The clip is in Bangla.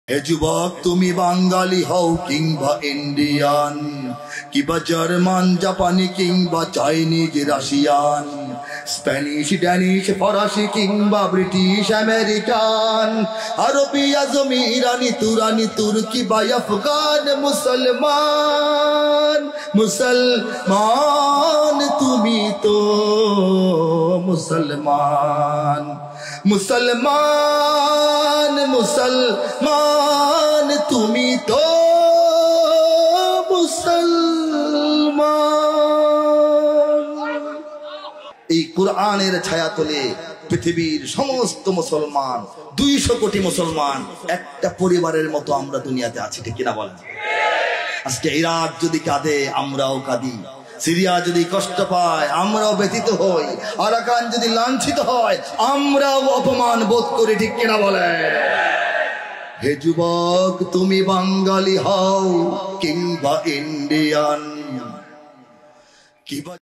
হে যুবক, তুমি বাঙালি হও কিংবা ইন্ডিয়ান, কিংবা জার্মান, জাপানি কিংবা চাইনিজ, রাশিয়ান, স্প্যানিশ, ড্যানিশ, ফরাসি কিংবা ব্রিটিশ, আমেরিকান, আরবি, আজমি, ইরানি, তুরানি, তুর্কি বা আফগান, মুসলমান, মুসলমান তুমি তো মুসলমান, মুসলমান, মুসলমান তুমি তো মুসলমান। এই কুরআনের ছায়াতলে পৃথিবীর সমস্ত মুসলমান, 200 কোটি মুসলমান একটা পরিবারের মতো আমরা দুনিয়াতে আছি, ঠিক কিনা বলেন? আজকে ইরাক যদি কাঁদে আমরাও কাঁদি, সিরিয়া যদি কষ্ট পায় আমরাও ব্যথিত হই, আরাকান যদি লাঞ্ছিত হয় আমরাও অপমান বোধ করি, ঠিক কিনা বলে? হে যুবক, তুমি বাঙালি হও কিংবা ইন্ডিয়ান, কিংবা